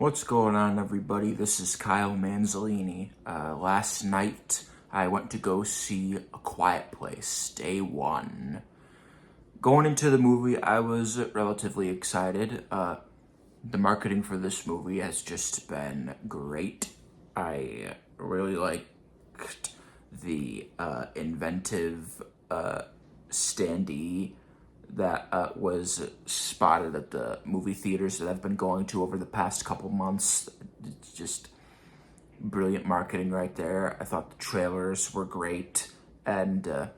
What's going on, everybody? This is Kyle Manzolini. Last night, I went to go see A Quiet Place, day one. Going into the movie, I was relatively excited. The marketing for this movie has just been great. I really liked the inventive standee that was spotted at the movie theaters that I've been going to over the past couple months. It's just brilliant marketing right there. I thought the trailers were great, and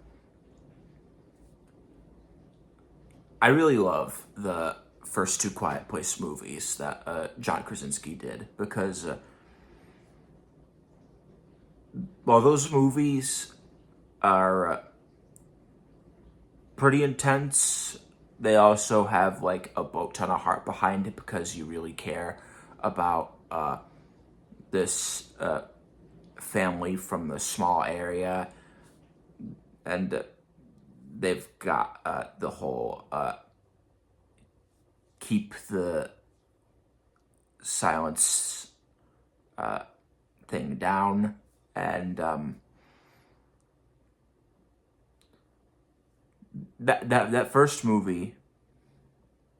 I really love the first two Quiet Place movies that John Krasinski did, because while those movies are pretty intense, they also have like a boat ton of heart behind it, because you really care about this family from a small area, and they've got the whole keep the silence thing down, and that first movie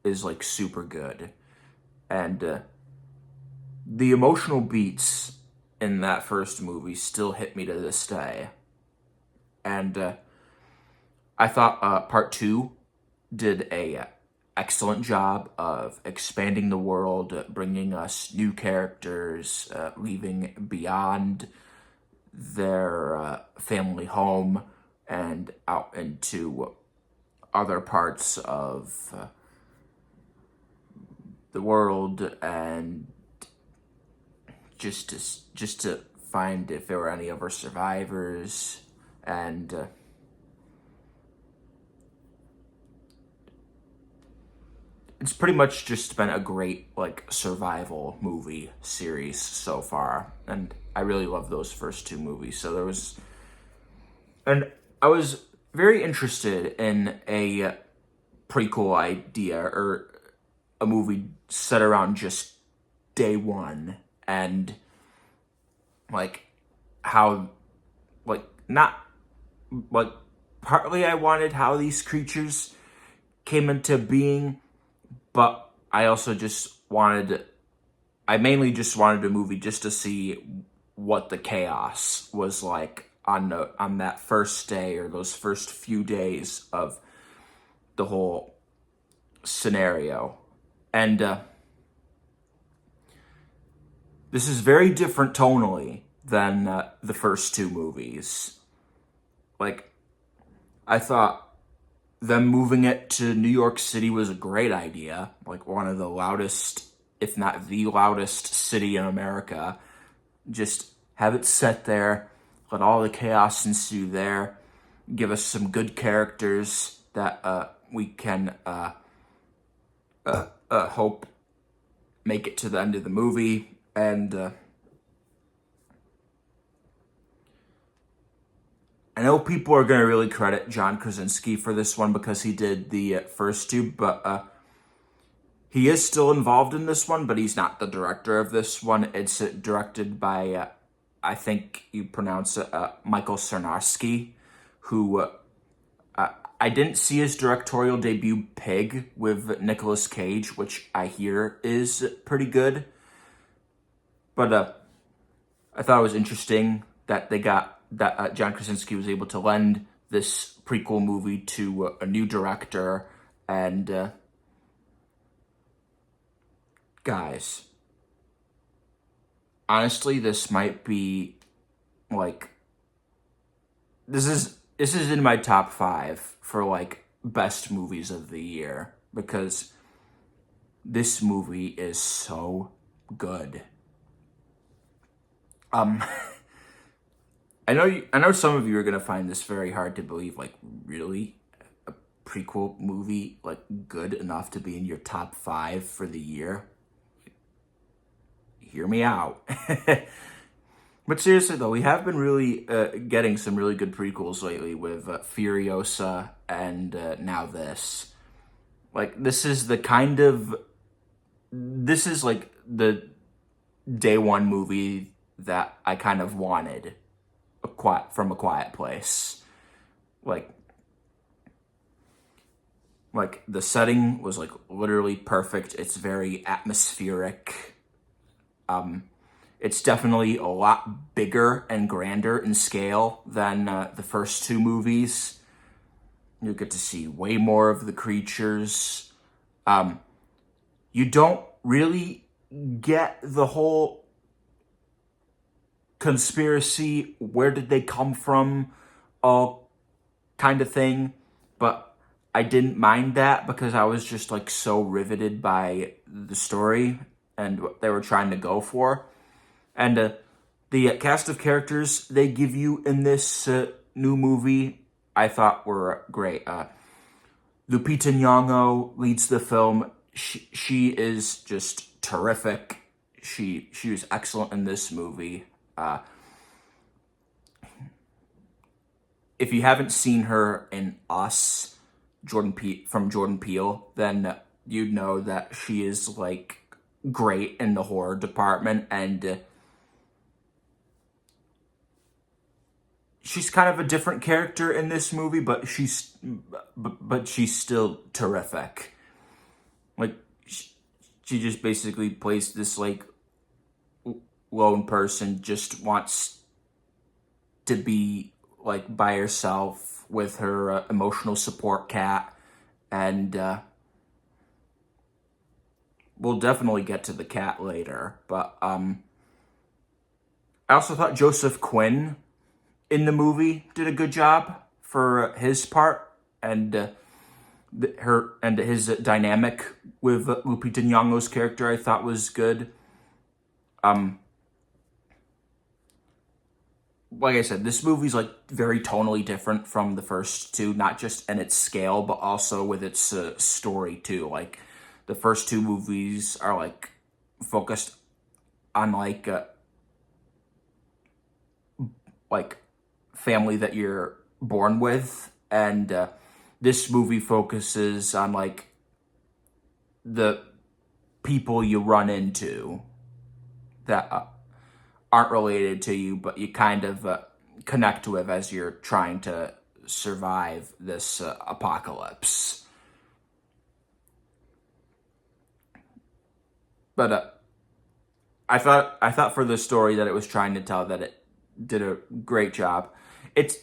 is like super good, and the emotional beats in that first movie still hit me to this day. And I thought part two did a excellent job of expanding the world, bringing us new characters, leaving beyond their family home and out into other parts of the world, and just to find if there were any other survivors, and it's pretty much just been a great like survival movie series so far, and I really love those first two movies. And I was very interested in a prequel idea, or a movie set around just day one, and like how, like, not like, partly I wanted how these creatures came into being, but I also I mainly just wanted a movie just to see what the chaos was like on that first day, or those first few days of the whole scenario. And this is very different tonally than the first two movies. Like, I thought them moving it to New York City was a great idea. Like, one of the loudest, if not the loudest city in America. Just have it set there, let all the chaos ensue there, give us some good characters that we can hope make it to the end of the movie. And I know people are going to really credit John Krasinski for this one because he did the first two, but he is still involved in this one, but he's not the director of this one. It's directed by, I think you pronounce it, Michael Sarnowski, who I didn't see his directorial debut, Pig, with Nicolas Cage, which I hear is pretty good. But I thought it was interesting that John Krasinski was able to lend this prequel movie to a new director. And guys, honestly, this might be like, this is in my top 5 for like best movies of the year, because this movie is so good. I know some of you are gonna find this very hard to believe. Like, really, a prequel movie like good enough to be in your top 5 for the year? Hear me out. But seriously though, we have been really getting some really good prequels lately with Furiosa and now this. Like, this is like the day one movie that I kind of wanted from A Quiet Place. Like, the setting was like literally perfect. It's very atmospheric. It's definitely a lot bigger and grander in scale than the first two movies. You get to see way more of the creatures. You don't really get the whole conspiracy, where did they come from, all kind of thing. But I didn't mind that because I was just like so riveted by the story and what they were trying to go for. And the cast of characters they give you in this new movie, I thought were great. Lupita Nyong'o leads the film. She is just terrific. She was excellent in this movie. If you haven't seen her in Us, from Jordan Peele, then you'd know that she is like great in the horror department, and she's kind of a different character in this movie, but she's still terrific. Like she just basically plays this like lone person, just wants to be like by herself with her emotional support cat, and we'll definitely get to the cat later. But I also thought Joseph Quinn in the movie did a good job for his part, and his dynamic with Lupita Nyong'o's character I thought was good. Like I said, this movie's like very tonally different from the first two, not just in its scale, but also with its story too. Like the first two movies are like focused on like family that you're born with, and this movie focuses on like the people you run into that aren't related to you, but you kind of connect with as you're trying to survive this apocalypse. But I thought for the story that it was trying to tell, that it did a great job. It's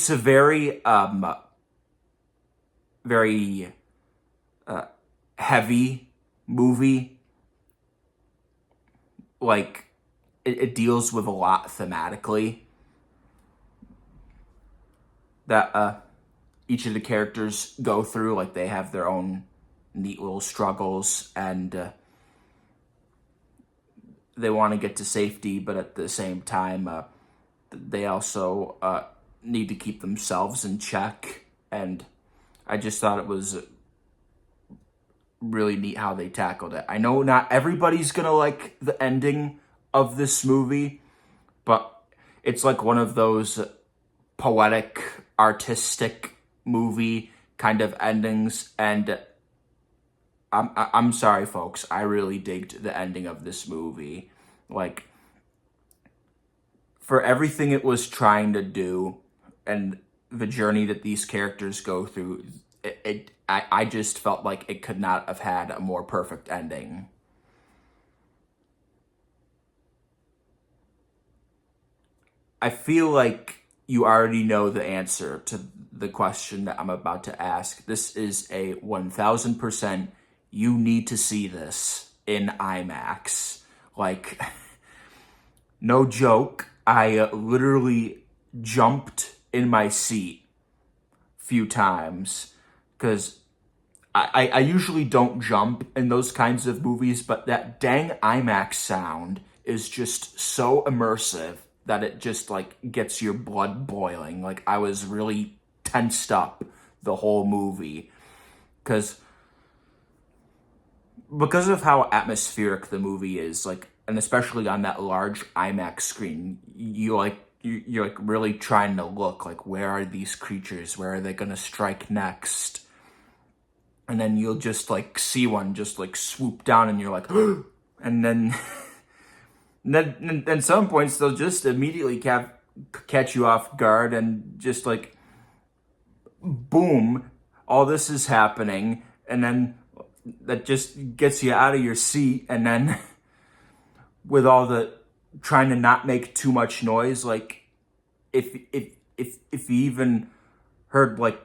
a very very heavy movie. Like it deals with a lot thematically that each of the characters go through. Like they have their own neat little struggles, and they want to get to safety, but at the same time, they also need to keep themselves in check. And I just thought it was really neat how they tackled it. I know not everybody's gonna like the ending of this movie, but it's like one of those poetic, artistic movie kind of endings, and I'm sorry, folks. I really digged the ending of this movie. Like, for everything it was trying to do and the journey that these characters go through, I just felt like it could not have had a more perfect ending. I feel like you already know the answer to the question that I'm about to ask. This is a 1000%. You need to see this in IMAX. Like, no joke. I literally jumped in my seat a few times because I usually don't jump in those kinds of movies, but that dang IMAX sound is just so immersive that it just like gets your blood boiling. Like I was really tensed up the whole movie because of how atmospheric the movie is, like, and especially on that large IMAX screen, you're like really trying to look like, where are these creatures? Where are they gonna strike next? And then you'll just like see one just like swoop down, and you're like, and then then some points they'll just immediately catch you off guard and just like boom, all this is happening, and then that just gets you out of your seat, and then with all the trying to not make too much noise, like if you even heard like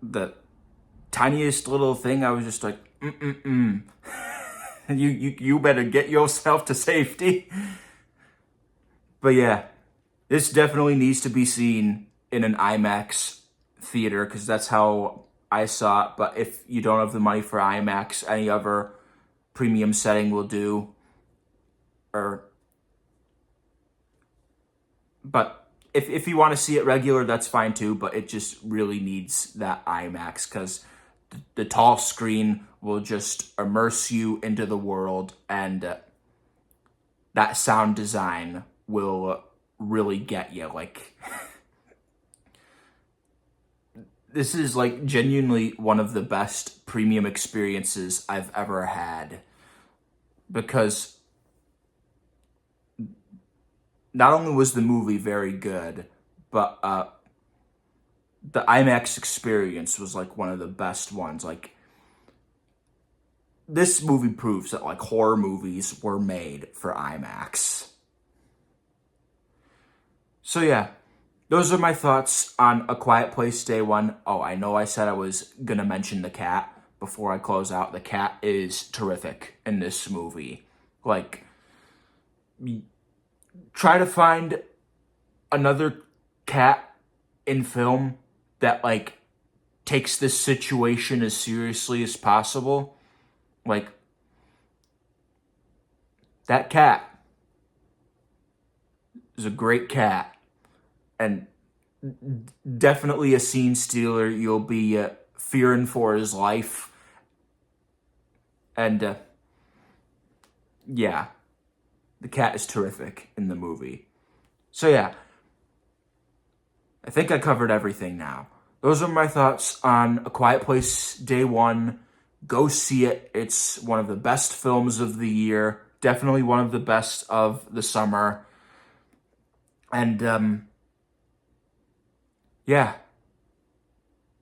the tiniest little thing, I was just like, you better get yourself to safety. But yeah, this definitely needs to be seen in an IMAX theater because that's how I saw it. But if you don't have the money for IMAX, any other premium setting will do. But if you want to see it regular, that's fine too. But it just really needs that IMAX because the tall screen will just immerse you into the world, and that sound design will really get you. Like, this is like genuinely one of the best premium experiences I've ever had, because not only was the movie very good, but the IMAX experience was like one of the best ones. Like, this movie proves that like horror movies were made for IMAX. So yeah, those are my thoughts on A Quiet Place Day One. Oh, I know I said I was gonna mention the cat before I close out. The cat is terrific in this movie. Like, try to find another cat in film that like takes this situation as seriously as possible. Like, that cat is a great cat, and definitely a scene stealer. You'll be fearing for his life. And yeah, the cat is terrific in the movie. So yeah, I think I covered everything now. Those are my thoughts on A Quiet Place Day One. Go see it. It's one of the best films of the year. Definitely one of the best of the summer. And yeah,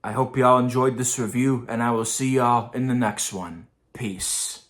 I hope y'all enjoyed this review, and I will see y'all in the next one. Peace.